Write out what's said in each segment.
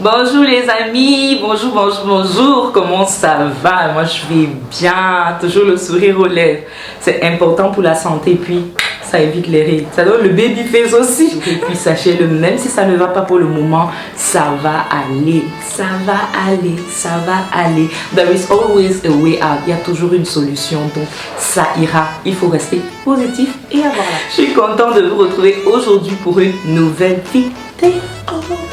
Bonjour les amis, bonjour, comment ça va? Moi je vais bien, toujours le sourire aux lèvres. C'est important pour la santé, puis ça évite les rides. Ça donne le baby face aussi. Et puis sachez-le, même si ça ne va pas pour le moment, ça va aller, ça va aller, ça va aller. There is always a way out. Il y a toujours une solution, donc ça ira. Il faut rester positif et avoir la. Je suis contente de vous retrouver aujourd'hui pour une nouvelle vidéo.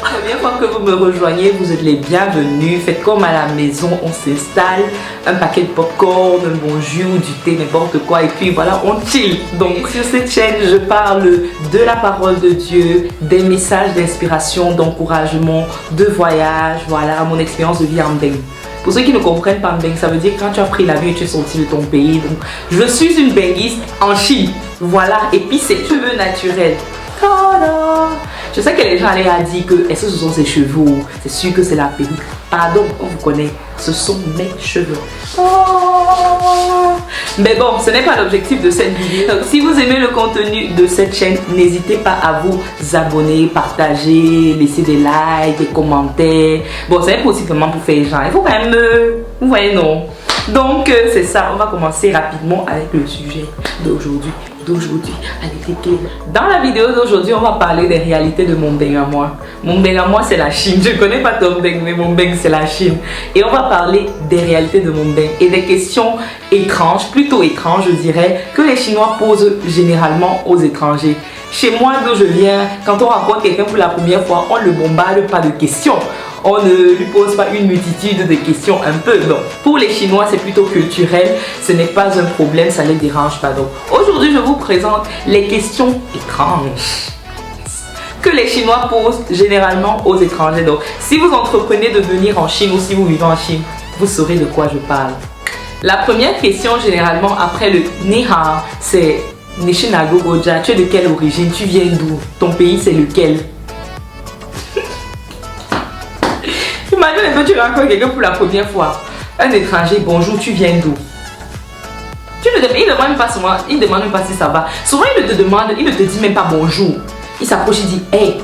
La première fois que vous me rejoignez, vous êtes les bienvenus. Faites comme à la maison, on s'installe, un paquet de popcorn, un bon jus, du thé, n'importe quoi, et puis voilà, on chill. Donc sur cette chaîne, je parle de la parole de Dieu, des messages d'inspiration, d'encouragement, de voyage, voilà, mon expérience de vie en Beng. Pour ceux qui ne comprennent pas Beng, ça veut dire quand tu as pris l'avion et tu es sorti de ton pays. Donc je suis une Benguiste en Chine, voilà, et puis c'est cheveux naturels. Tada! Je sais que les gens allaient dire que est-ce que ce sont ses cheveux? C'est sûr que c'est la perruque. Pardon, on vous connaît. Ce sont mes cheveux. Oh! Mais bon, ce n'est pas l'objectif de cette vidéo. Donc, si vous aimez le contenu de cette chaîne, n'hésitez pas à vous abonner, partager, laisser des likes, des commentaires. Bon, c'est possiblement pour faire les gens. Il faut quand même... vous voyez, non? Donc, c'est ça. On va commencer rapidement avec le sujet d'aujourd'hui. Allez, dans la vidéo d'aujourd'hui, on va parler des réalités de mon Beng à moi. Mon Beng à moi, c'est la Chine. Je connais pas ton Beng, mais mon Beng, c'est la Chine. Et on va parler des réalités de mon Beng et des questions étranges, plutôt étranges, je dirais, que les Chinois posent généralement aux étrangers. Chez moi, d'où je viens, quand on rencontre quelqu'un pour la première fois, on ne le bombarde pas de questions. On ne lui pose pas une multitude de questions un peu. Donc, pour les Chinois, c'est plutôt culturel. Ce n'est pas un problème, ça ne les dérange pas. Donc, aujourd'hui, je vous présente les questions étranges que les Chinois posent généralement aux étrangers. Donc, si vous entreprenez de venir en Chine ou si vous vivez en Chine, vous saurez de quoi je parle. La première question, généralement, après le Ni Hao, c'est Nishina Gogoja. Tu es de quelle origine? Tu viens d'où? Ton pays, c'est lequel? Imagine que tu rencontres quelqu'un pour la première fois. Un étranger, bonjour, tu viens d'où? Il ne demande pas souvent, il ne demande même pas si ça va. Souvent, il ne te demande, il ne te dit même pas bonjour. Il s'approche, il dit, hey,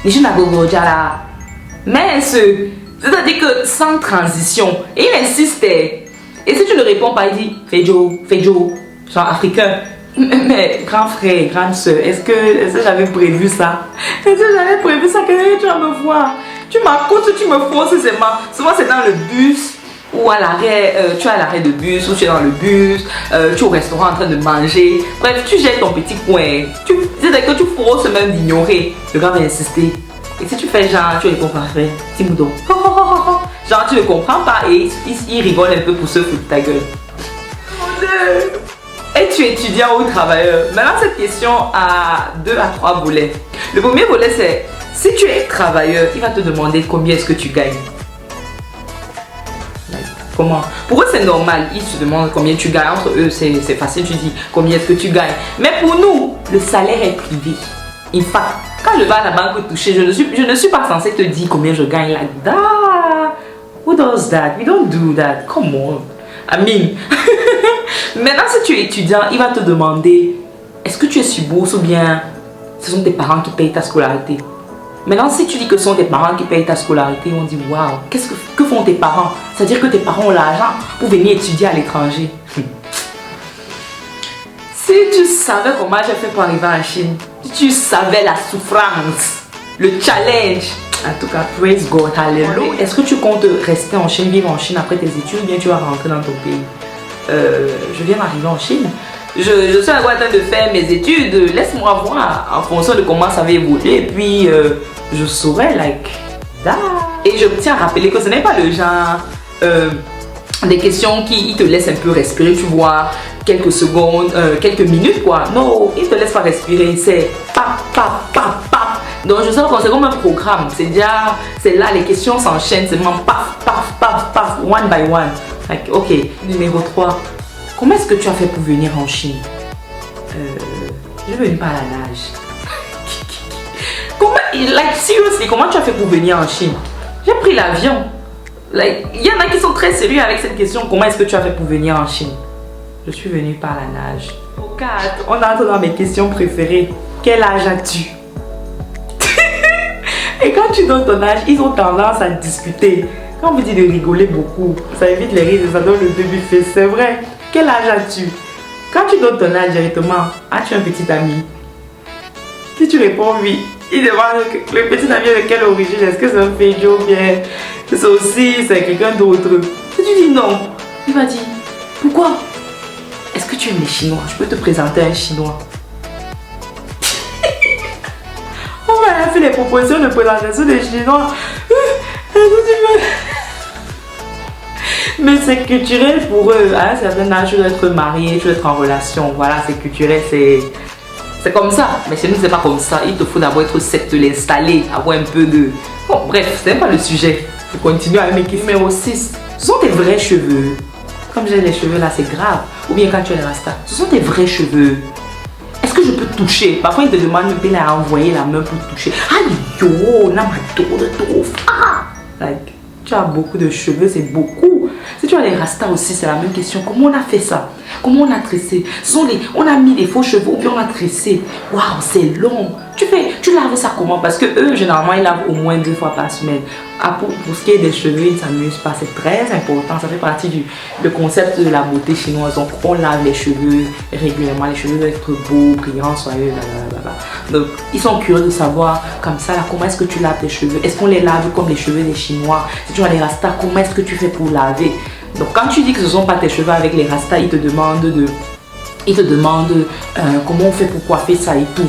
les gens là. Mais c'est-à-dire que sans transition. Et il insistait. Et si tu ne réponds pas, il dit, Fejo, genre africain. Mais grand frère, grande soeur, est-ce que j'avais prévu ça? Est-ce que j'avais prévu ça? Que tu vas me voir? Tu m'accoutes, tu me forces seulement. Souvent c'est dans le bus ou à l'arrêt, tu es à l'arrêt de bus ou tu es dans le bus, tu es au restaurant en train de manger. Bref, tu jettes ton petit coin. C'est-à-dire que tu forces même d'ignorer. Le gars va insister. Et si tu fais genre, tu réponds parfait, Timoudon. Genre tu ne comprends pas et il rigole un peu pour se foutre de ta gueule. Mon Dieu! Es-tu étudiant ou travailleur? Maintenant, cette question a 2 à 3 volets. Le premier volet, c'est si tu es travailleur, il va te demander combien est-ce que tu gagnes. Comment? Pour eux, c'est normal. Ils se demandent combien tu gagnes. Entre eux, c'est facile. Tu dis combien est-ce que tu gagnes. Mais pour nous, le salaire est privé. In fact, quand je vais à la banque toucher, je ne suis pas censée te dire combien je gagne là-dedans. Who does that? We don't do that. Come on. I mean. Maintenant, si tu es étudiant, il va te demander est-ce que tu es sur bourse ou bien ce sont tes parents qui payent ta scolarité. Maintenant, si tu dis que ce sont tes parents qui payent ta scolarité, on dit waouh, que font tes parents? C'est-à-dire que tes parents ont l'argent pour venir étudier à l'étranger. Si tu savais comment j'ai fait pour arriver en Chine, si tu savais la souffrance, le challenge. En tout cas, praise God, hallelujah. Est-ce que tu comptes rester en Chine, vivre en Chine après tes études ou bien tu vas rentrer dans ton pays? Je viens d'arriver en Chine. Je suis en train de faire mes études. Laisse-moi voir en fonction de comment ça va évoluer. Et puis, je saurai, like, that. Et je tiens à rappeler que ce n'est pas le genre des questions qui te laissent un peu respirer, tu vois, quelques secondes, quelques minutes, quoi. Non, il ne te laisse pas respirer. C'est pap, pap, pap, pap. Donc, je sens que c'est comme un programme. C'est là, les questions s'enchaînent. C'est vraiment paf, paf, paf, paf, one by one. Like, ok, numéro 3. Comment est-ce que tu as fait pour venir en Chine? Je veux par la nage. Like, seriously, comment tu as fait pour venir en Chine? J'ai pris l'avion. Like, il y en a qui sont très sérieux avec cette question. Comment est-ce que tu as fait pour venir en Chine? Je suis venue par la nage. Au 4, on entre dans mes questions préférées. Quel âge as-tu? Et quand tu donnes ton âge, ils ont tendance à discuter. Quand on vous dit de rigoler beaucoup, ça évite les rires, ça donne le baby face. C'est vrai. Quel âge as-tu? Quand tu donnes ton âge directement, as-tu un petit ami? Si tu réponds oui, il demande le petit ami de quelle origine. Est-ce que c'est un Fédio ou bien c'est aussi c'est quelqu'un d'autre? Si tu dis non, il va dire pourquoi? Est-ce que tu aimes les Chinois? Je peux te présenter un Chinois. On m'a fait les propositions de présentation des Chinois. Mais c'est culturel pour eux. À un certain âge, tu dois être marié, tu dois être en relation. Voilà, c'est culturel, c'est comme ça. Mais chez nous, c'est pas comme ça. Il te faut d'abord être settlé, installé, avoir un peu de... Bon, bref, c'est pas le sujet. Je continue avec mes questions. Numéro 6. Ce sont tes vrais cheveux. Comme j'ai les cheveux là, c'est grave. Ou bien quand tu as les rastas. Ce sont tes vrais cheveux. Est-ce que je peux toucher? Parfois, ils te demandent de à envoyer la main pour toucher. Ah, yo, n'a pas de trop. Ah! Like, tu as beaucoup de cheveux, c'est beaucoup. Si tu as les rastas aussi, c'est la même question. Comment on a fait ça? Comment on a tressé? On a mis des faux cheveux ou bien on a tressé. Waouh, c'est long. Tu laves ça comment? Parce que eux, généralement, ils lavent au moins 2 fois par semaine. Ah, pour ce qui est des cheveux, ils ne s'amusent pas. C'est très important. Ça fait partie du concept de la beauté chinoise. Donc, on lave les cheveux régulièrement. Les cheveux doivent être beaux, brillants, soyeux, blablabla. Donc, ils sont curieux de savoir, comme ça, là, comment est-ce que tu laves tes cheveux? Est-ce qu'on les lave comme les cheveux des Chinois? Si tu as les rastas, comment est-ce que tu fais pour laver? Donc, quand tu dis que ce ne sont pas tes cheveux avec les rastas, ils te demandent comment on fait pour coiffer ça et tout.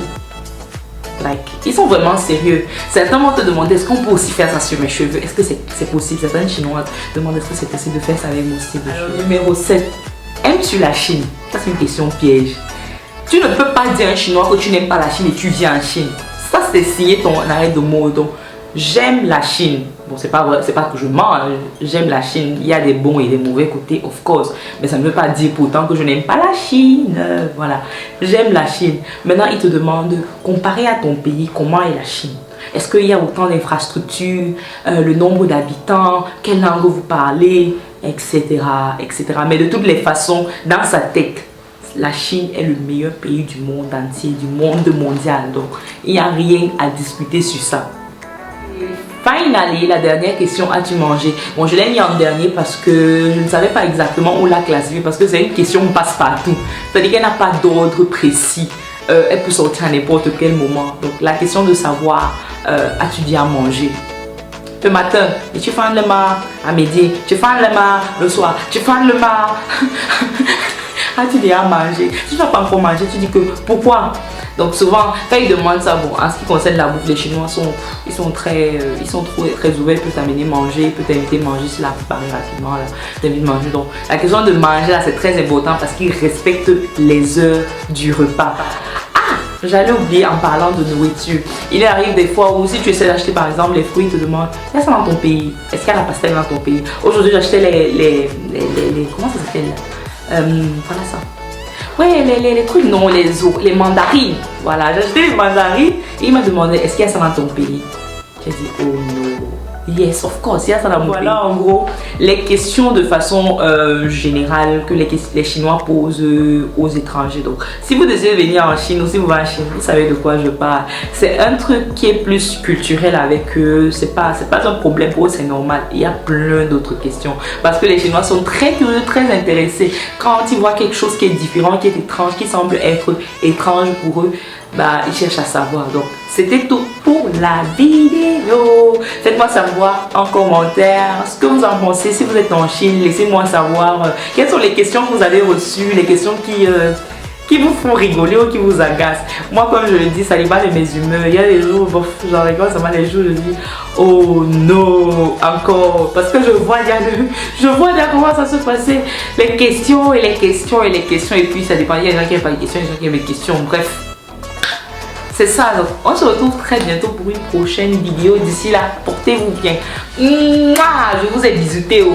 Like, ils sont vraiment sérieux. Certains vont te demander est-ce qu'on peut aussi faire ça sur mes cheveux? Est-ce que c'est possible? Certaines Chinois te demandent est-ce que c'est possible de faire ça avec mon style de cheveux. Numéro 7. Aimes-tu la Chine? Ça, c'est une question piège. Tu ne peux pas dire à un Chinois que tu n'aimes pas la Chine et tu viens en Chine. Ça, c'est signer ton arrêt de mots. Donc, j'aime la Chine. Bon, c'est pas vrai, c'est pas que je mens. J'aime la Chine. Il y a des bons et des mauvais côtés, of course. Mais ça ne veut pas dire pourtant que je n'aime pas la Chine. Voilà. J'aime la Chine. Maintenant, ils te demandent, comparé à ton pays, comment est la Chine? Est-ce qu'il y a autant d'infrastructures, le nombre d'habitants, quelle langue vous parlez, etc., etc. Mais de toutes les façons, dans sa tête, la Chine est le meilleur pays du monde entier, du monde mondial. Donc, il n'y a rien à discuter sur ça. Finally, la dernière question, as-tu mangé? Bon, je l'ai mis en dernier parce que je ne savais pas exactement où la classifier parce que c'est une question passe-partout. C'est-à-dire qu'elle n'a pas d'ordre précis. Elle peut sortir à n'importe quel moment. Donc, la question de savoir, as-tu dit à manger? Le matin, et tu fais le mar. À midi, tu fais le mar. Le soir, tu fais le mar. As-tu dit à manger? Si tu n'as pas encore mangé, tu dis que pourquoi? Donc souvent, quand ils demandent ça, bon, en ce qui concerne la bouffe, les Chinois sont très ouverts, ils peuvent t'amener manger, ils peuvent t'inviter à manger si la préparer rapidement, t'inviter à manger. Donc la question de manger là, c'est très important parce qu'ils respectent les heures du repas. Ah, j'allais oublier en parlant de nourriture. Il arrive des fois où si tu essaies d'acheter par exemple les fruits, ils te demandent, il y a ça dans ton pays? Est-ce qu'il y a la pastèque dans ton pays? Aujourd'hui, j'achetais les comment ça s'appelle? Voilà ça. Ouais, les trucs, non, les mandarines. Voilà, j'ai acheté les mandarines et il m'a demandé est-ce qu'il y a ça dans ton pays? J'ai dit oh non. Yes, of course, il y a ça dans mon pays. Voilà en gros les questions de façon générale que les Chinois posent aux étrangers. Donc, si vous désirez venir en Chine ou si vous allez en Chine, vous savez de quoi je parle. C'est un truc qui est plus culturel avec eux. C'est pas un problème pour eux, c'est normal. Il y a plein d'autres questions parce que les Chinois sont très curieux, très intéressés. Quand ils voient quelque chose qui est différent, qui est étrange, qui semble être étrange pour eux, bah, ils cherchent à savoir. Donc, c'était tout pour la vidéo. Faites-moi savoir en commentaire ce que vous en pensez. Si vous êtes en Chine, laissez-moi savoir quelles sont les questions que vous avez reçues, les questions qui vous font rigoler ou qui vous agacent. Moi, comme je le dis, ça dépend de mes humeurs. Il y a des jours, bon, j'en rigole, ça m'a des jours, je dis, oh non, encore. Parce que je vois déjà comment ça se passait. Les questions et les questions et les questions. Et puis, ça dépend. Il y a des gens qui n'aiment pas les questions, il y a des gens qui aiment les questions. Bref. C'est ça, donc on se retrouve très bientôt pour une prochaine vidéo. D'ici là, portez-vous bien. Mouah, je vous ai bisuté.